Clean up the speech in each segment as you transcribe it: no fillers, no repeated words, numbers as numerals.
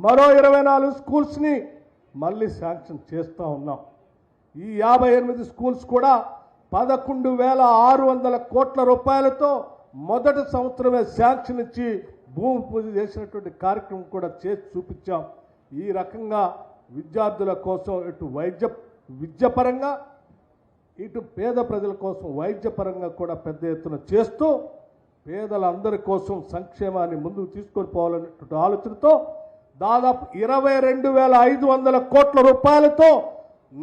మరో 24 స్కూల్స్ని మళ్ళీ శాంక్షన్ చేస్తూ ఉన్నాం. ఈ 58 స్కూల్స్ కూడా 11,600 కోట్ల రూపాయలతో మొదటి సంవత్సరమే శాంక్షన్ ఇచ్చి భూమి పూజ చేసినటువంటి కార్యక్రమం కూడా చేసి చూపించాం. ఈ రకంగా విద్యార్థుల కోసం ఇటు విద్యపరంగా ఇటు పేద ప్రజల కోసం వైద్యపరంగా కూడా పెద్ద ఎత్తున చేస్తూ పేదలందరి కోసం సంక్షేమాన్ని ముందుకు తీసుకొని పోవాలనేటువంటి ఆలోచనతో దాదాపు 22,500 కోట్ల రూపాయలతో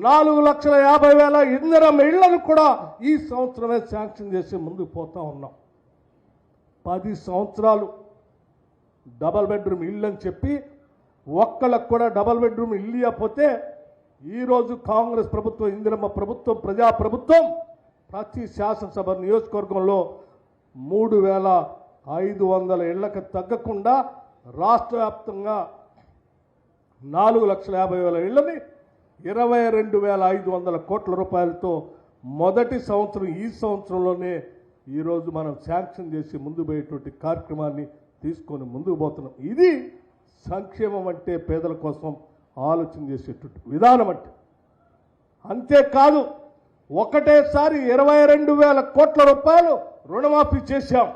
4,50,000 ఇందిరమ్మ ఇళ్లను కూడా ఈ సంవత్సరమే శాంక్షన్ చేసి ముందుకు పోతా ఉన్నాం. 10 సంవత్సరాలు డబల్ బెడ్రూమ్ ఇల్లు అని చెప్పి ఒక్కళ్ళకు కూడా డబల్ బెడ్రూమ్ ఇల్లు ఇవ్వకపోతే ఈరోజు కాంగ్రెస్ ప్రభుత్వం, ఇందిరమ్మ ప్రభుత్వం, ప్రజాప్రభుత్వం ప్రతి శాసనసభ నియోజకవర్గంలో 3,500 ఇళ్లకు తగ్గకుండా రాష్ట్ర వ్యాప్తంగా 4,50,000 ఇళ్లని 22,500 కోట్ల రూపాయలతో మొదటి సంవత్సరం ఈ సంవత్సరంలోనే ఈరోజు మనం శాంక్షన్ చేసి ముందు పోయేటువంటి కార్యక్రమాన్ని తీసుకొని ముందుకు పోతున్నాం. ఇది సంక్షేమం అంటే పేదల కోసం ఆలోచన చేసేటువంటి విధానం అంటే. అంతేకాదు ఒకటేసారి 22,000 కోట్ల రూపాయలు రుణమాఫీ చేశాం.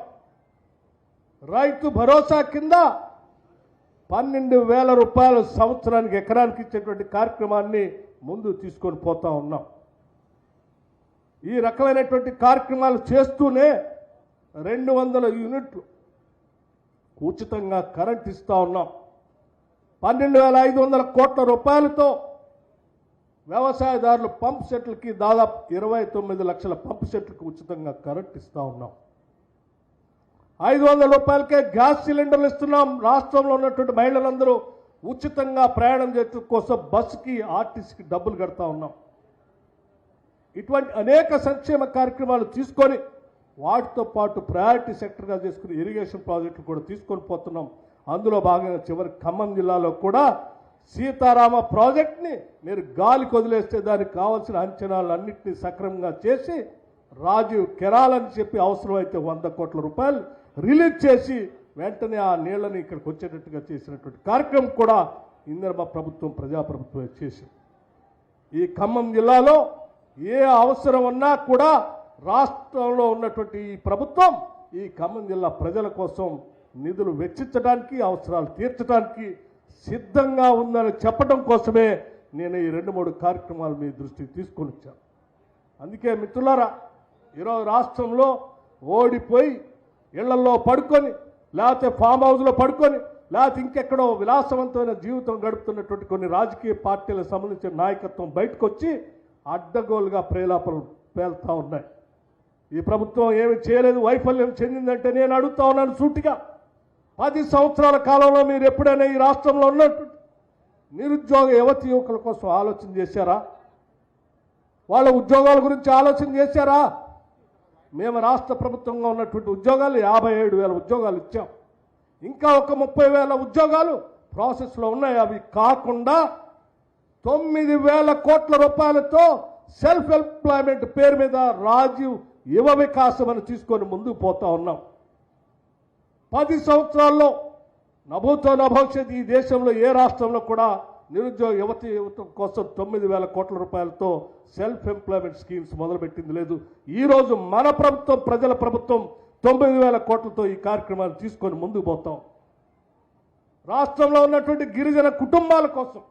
రైతు భరోసా కింద 12,000 రూపాయలు సంవత్సరానికి ఎకరానికి ఇచ్చేటువంటి కార్యక్రమాన్ని ముందు తీసుకొని పోతా ఉన్నాం. ఈ రకమైనటువంటి కార్యక్రమాలు చేస్తూనే 200 యూనిట్లు ఉచితంగా కరెంట్ ఇస్తూ ఉన్నాం. 12,500 కోట్ల రూపాయలతో వ్యవసాయదారులు పంప్ సెట్లకి దాదాపు 29 లక్షల పంప్ సెట్లకు ఉచితంగా కరెంట్ ఇస్తూ ఉన్నాం. 500 రూపాయలకే గ్యాస్ సిలిండర్లు ఇస్తున్నాం. రాష్ట్రంలో ఉన్నటువంటి మహిళలందరూ ఉచితంగా ప్రయాణం చేయడం కోసం బస్సుకి, ఆర్టీసీకి డబ్బులు కడతా ఉన్నాం. ఇటువంటి అనేక సంక్షేమ కార్యక్రమాలు తీసుకొని వాటితో పాటు ప్రయారిటీ సెక్టర్గా చేసుకుని ఇరిగేషన్ ప్రాజెక్టులు కూడా తీసుకొని పోతున్నాం. అందులో భాగంగా చివరి ఖమ్మం జిల్లాలో కూడా సీతారామ ప్రాజెక్ట్ని మీరు గాలికి వదిలేస్తే దానికి కావాల్సిన అంచనాలన్నింటినీ సక్రమంగా చేసి రాజీవ్ కెనాల్ అని చెప్పి అవసరమైతే 100 కోట్ల రూపాయలు రిలీజ్ చేసి వెంటనే ఆ నీళ్లని ఇక్కడికి వచ్చేటట్టుగా చేసినటువంటి కార్యక్రమం కూడా ఇందిరమ్మ ప్రభుత్వం, ప్రజాప్రభుత్వం చేసింది. ఈ ఖమ్మం జిల్లాలో ఏ అవసరం ఉన్నా కూడా రాష్ట్రంలో ఉన్నటువంటి ఈ ప్రభుత్వం ఈ ఖమ్మం జిల్లా ప్రజల కోసం నిధులు వెచ్చించడానికి, అవసరాలు తీర్చడానికి సిద్ధంగా ఉందని చెప్పడం కోసమే నేను ఈ 2-3 కార్యక్రమాలు మీ దృష్టికి తీసుకొని వచ్చాను. అందుకే మిత్రులారా, ఈరోజు రాష్ట్రంలో ఓడిపోయి ఇళ్లలో పడుకొని, లేకపోతే ఫామ్ హౌస్లో పడుకొని, లేకపోతే ఇంకెక్కడో విలాసవంతమైన జీవితం గడుపుతున్నటువంటి కొన్ని రాజకీయ పార్టీలకు సంబంధించిన నాయకత్వం బయటకు వచ్చి అడ్డగోలుగా ప్రేలాపలు పేలుతూ ఉన్నాయి. ఈ ప్రభుత్వం ఏమి చేయలేదు, వైఫల్యం చెందిందంటే నేను అడుగుతా ఉన్నాను సూటిగా. 10 సంవత్సరాల కాలంలో మీరు ఎప్పుడైనా ఈ రాష్ట్రంలో ఉన్నట్టు నిరుద్యోగ యువకుల కోసం ఆలోచన చేశారా? వాళ్ళ ఉద్యోగాల గురించి ఆలోచన చేశారా? మేము రాష్ట్ర ప్రభుత్వంగా ఉన్నటువంటి ఉద్యోగాలు 57,000 ఉద్యోగాలు ఇచ్చాం. ఇంకా ఒక 30,000 ఉద్యోగాలు ప్రాసెస్లో ఉన్నాయి. అవి కాకుండా 9,000 కోట్ల రూపాయలతో సెల్ఫ్ ఎంప్లాయ్మెంట్ పేరు మీద రాజీవ్ యువ వికాసం అని తీసుకొని ముందుకు పోతా ఉన్నాం. 10 సంవత్సరాల్లో నభూతో నభవిష్యత్ ఈ దేశంలో ఏ రాష్ట్రంలో కూడా నిరుద్యోగ యువత కోసం 9,000 కోట్ల రూపాయలతో సెల్ఫ్ ఎంప్లాయ్మెంట్ స్కీమ్స్ మొదలుపెట్టింది లేదు. ఈరోజు మన ప్రభుత్వం, ప్రజల ప్రభుత్వం 9,000 కోట్లతో ఈ కార్యక్రమాలు తీసుకొని ముందుకు పోతాం. రాష్ట్రంలో ఉన్నటువంటి గిరిజన కుటుంబాల కోసం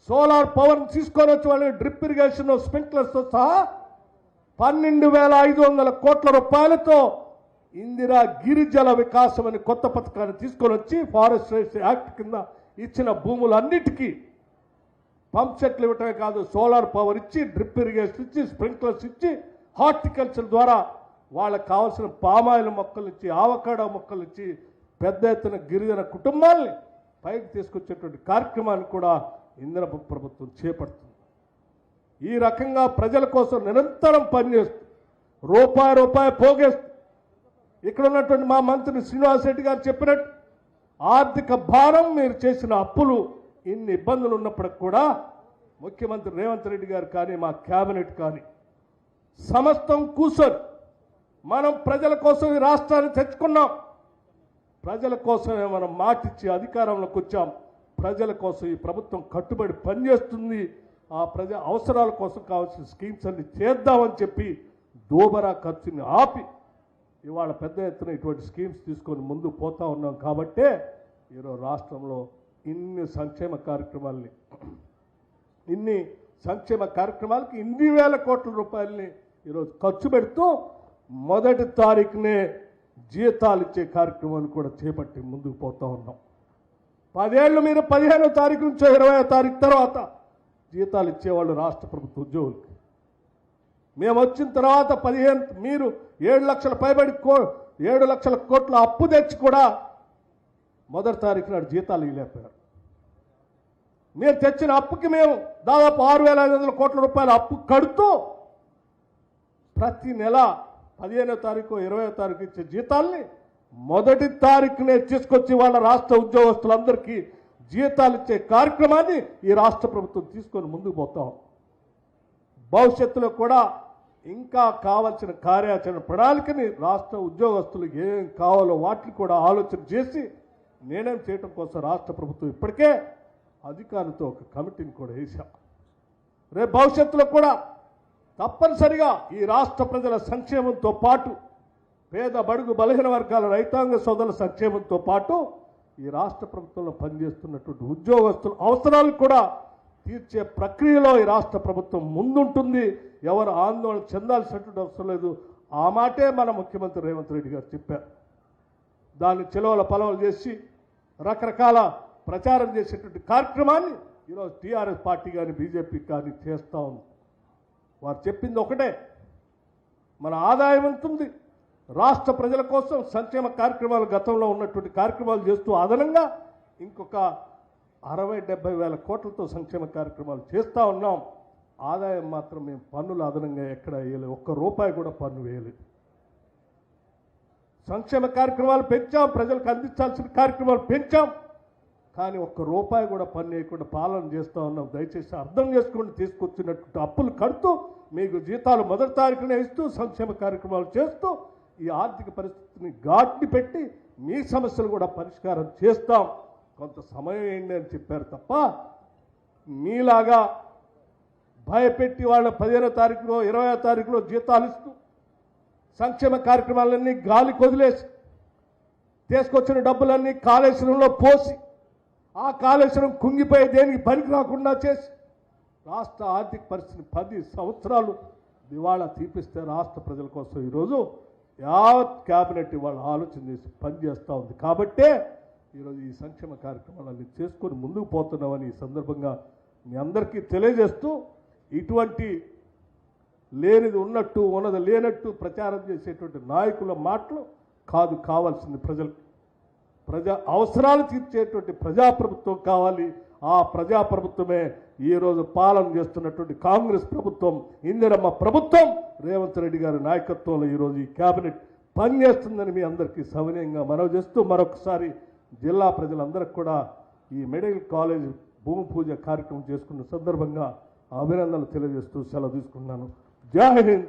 సోలార్ పవర్ తీసుకొని వచ్చి వాళ్ళని డ్రిప్ ఇరిగేషన్, స్ప్రింక్లర్స్తో సహా 12,500 కోట్ల రూపాయలతో ఇందిరా గిరిజల వికాసం అని కొత్త పథకాన్ని తీసుకొని వచ్చి ఫారెస్ట్ యాక్ట్ కింద ఇచ్చిన భూములన్నిటికీ పంప్ సెట్లు ఇవ్వటమే కాదు, సోలార్ పవర్ ఇచ్చి, డ్రిప్ ఇరిగేషన్ ఇచ్చి, స్ప్రింక్లర్స్ ఇచ్చి, హార్టికల్చర్ ద్వారా వాళ్ళకి కావాల్సిన పామాయిల్ మొక్కలు ఇచ్చి, ఆవకాడో మొక్కలు ఇచ్చి పెద్ద ఎత్తున గిరిజన కుటుంబాల్ని పైకి తీసుకొచ్చేటువంటి కార్యక్రమాన్ని కూడా ఇందిరమ్మ ప్రభుత్వం చేపడుతుంది. ఈ రకంగా ప్రజల కోసం నిరంతరం పనిచేస్తుంది. రూపాయి పోగేస్తుంది. ఇక్కడ ఉన్నటువంటి మా మంత్రి శ్రీనివాస్ రెడ్డి గారు చెప్పినట్టు ఆర్థిక భారం, మీరు చేసిన అప్పులు, ఇన్ని ఇబ్బందులు ఉన్నప్పటికి కూడా ముఖ్యమంత్రి రేవంత్ రెడ్డి గారు కానీ, మా క్యాబినెట్ కానీ సమస్తం కూర్చొని మనం ప్రజల కోసం ఈ రాష్ట్రాన్ని తెచ్చుకున్నాం. ప్రజల కోసమే మనం మాటిచ్చి అధికారంలోకి వచ్చాం. ప్రజల కోసం ఈ ప్రభుత్వం కట్టుబడి పనిచేస్తుంది. ఆ ప్రజా అవసరాల కోసం కావాల్సిన స్కీమ్స్ అన్ని చేద్దామని చెప్పి దోబరా ఖర్చుని ఆపి ఇవాళ పెద్ద ఎత్తున ఇటువంటి స్కీమ్స్ తీసుకొని ముందు పోతా ఉన్నాం. కాబట్టే ఈరోజు రాష్ట్రంలో ఇన్ని సంక్షేమ కార్యక్రమాలకి ఇన్ని వేల కోట్ల రూపాయలని ఈరోజు ఖర్చు పెడుతూ మొదటి తారీఖునే జీతాలు ఇచ్చే కార్యక్రమాన్ని కూడా చేపట్టి ముందుకు పోతా ఉన్నాం. 10 ఏళ్ళు మీరు 15వ తారీఖు నుంచో 20వ తారీఖు తర్వాత జీతాలు ఇచ్చేవాళ్ళు రాష్ట్ర ప్రభుత్వ ఉద్యోగులకి. మేము వచ్చిన తర్వాత 15 మీరు 7 లక్షల పైబడి 7 లక్షల కోట్ల అప్పు తెచ్చి కూడా మొదటి తారీఖు నాడు జీతాలు ఇవ్వలేకపోయారు. మీరు తెచ్చిన అప్పుకి మేము దాదాపు 6,500 కోట్ల రూపాయల అప్పు కడుతూ ప్రతి నెల 15వ తారీఖు 20వ తారీఖు ఇచ్చే జీతాల్ని మొదటి తారీఖునే తీసుకొచ్చి వాళ్ళ రాష్ట్ర ఉద్యోగస్తులందరికీ జీతాలు ఇచ్చే కార్యక్రమాన్ని ఈ రాష్ట్ర ప్రభుత్వం తీసుకొని ముందుకు పోతాం. భవిష్యత్తులో కూడా ఇంకా కావాల్సిన కార్యాచరణ ప్రణాళికని రాష్ట్ర ఉద్యోగస్తులు ఏం కావాలో వాటిని కూడా ఆలోచన చేసి నిర్ణయం చేయడం కోసం రాష్ట్ర ప్రభుత్వం ఇప్పటికే అధికారులతో ఒక కమిటీని కూడా వేశాం. రేపు భవిష్యత్తులో కూడా తప్పనిసరిగా ఈ రాష్ట్ర ప్రజల సంక్షేమంతో పాటు పేద బడుగు బలహీన వర్గాల రైతాంగ సోదరుల సంక్షేమంతో పాటు ఈ రాష్ట్ర ప్రభుత్వంలో పనిచేస్తున్నటువంటి ఉద్యోగస్తుల అవసరాలు కూడా తీర్చే ప్రక్రియలో ఈ రాష్ట్ర ప్రభుత్వం ముందుంటుంది. ఎవరు ఆందోళన చెందాల్సినటువంటి అవసరం లేదు. ఆ మాటే మన ముఖ్యమంత్రి రేవంత్ రెడ్డి గారు చెప్పారు. దాన్ని చెలవల పలవలు చేసి రకరకాల ప్రచారం చేసేటువంటి కార్యక్రమాన్ని ఈరోజు టీఆర్ఎస్ పార్టీ కానీ బీజేపీ కానీ చేస్తూ ఉంది. వారు చెప్పింది ఒకటే, మన ఆదాయం ఉంటుంది, రాష్ట్ర ప్రజల కోసం సంక్షేమ కార్యక్రమాలు గతంలో ఉన్నటువంటి కార్యక్రమాలు చేస్తూ అదనంగా ఇంకొక 60-70 వేల కోట్లతో సంక్షేమ కార్యక్రమాలు చేస్తూ ఉన్నాం. ఆదాయం మాత్రం మేము పన్నులు అదనంగా ఎక్కడ వేయలేదు, ఒక్క రూపాయి కూడా పన్ను వేయలేదు. సంక్షేమ కార్యక్రమాలు పెంచాం, ప్రజలకు అందించాల్సిన కార్యక్రమాలు పెంచాం, కానీ ఒక్క రూపాయి కూడా పన్ను వేయకుండా పాలన చేస్తూ ఉన్నాం. దయచేసి అర్థం చేసుకుని తీసుకొచ్చినటువంటి అప్పులు కడుతూ మీకు జీతాలు మొదటి తారీఖునే ఇస్తూ సంక్షేమ కార్యక్రమాలు చేస్తూ ఈ ఆర్థిక పరిస్థితిని ఘాట్ని పెట్టి మీ సమస్యలు కూడా పరిష్కారం చేస్తాం. కొంత సమయం ఏంటి అని చెప్పారు తప్ప మీలాగా భయపెట్టి వాళ్ళ 15వ తారీఖులో 20వ తారీఖులో జీతాలు ఇస్తూ సంక్షేమ కార్యక్రమాలన్నీ గాలి కొదిలేసి తీసుకొచ్చిన డబ్బులన్నీ కాళేశ్వరంలో పోసి ఆ కాళేశ్వరం కుంగిపోయి దేనికి పనికి రాకుండా చేసి రాష్ట్ర ఆర్థిక పరిస్థితిని 10 సంవత్సరాలు దివాళా తీపిస్తే రాష్ట్ర ప్రజల కోసం ఈరోజు యావత్ క్యాబినెట్ ఇవాళ ఆలోచన చేసి పనిచేస్తూ ఉంది. కాబట్టే ఈరోజు ఈ సంక్షేమ కార్యక్రమాలన్నీ చేసుకొని ముందుకు పోతున్నామని ఈ సందర్భంగా మీ అందరికీ తెలియజేస్తూ, ఇటువంటి లేనిది ఉన్నట్టు ఉన్నది లేనట్టు ప్రచారం చేసేటువంటి నాయకుల మాటలు కాదు కావాల్సింది. ప్రజా అవసరాలు తీర్చేటువంటి ప్రజాప్రభుత్వం కావాలి. ఆ ప్రజాప్రభుత్వమే ఈరోజు పాలన చేస్తున్నటువంటి కాంగ్రెస్ ప్రభుత్వం, ఇందిరమ్మ ప్రభుత్వం, రేవంత్ రెడ్డి గారి నాయకత్వంలో ఈరోజు ఈ కేబినెట్ పనిచేస్తుందని మీ అందరికీ సవినయంగా మనవి చేస్తూ, మరొకసారి జిల్లా ప్రజలందరికీ కూడా ఈ మెడికల్ కాలేజ్ భూమి పూజ కార్యక్రమం చేసుకున్న సందర్భంగా అభినందనలు తెలియజేస్తూ సెలవు తీసుకున్నాను. జై హింద్.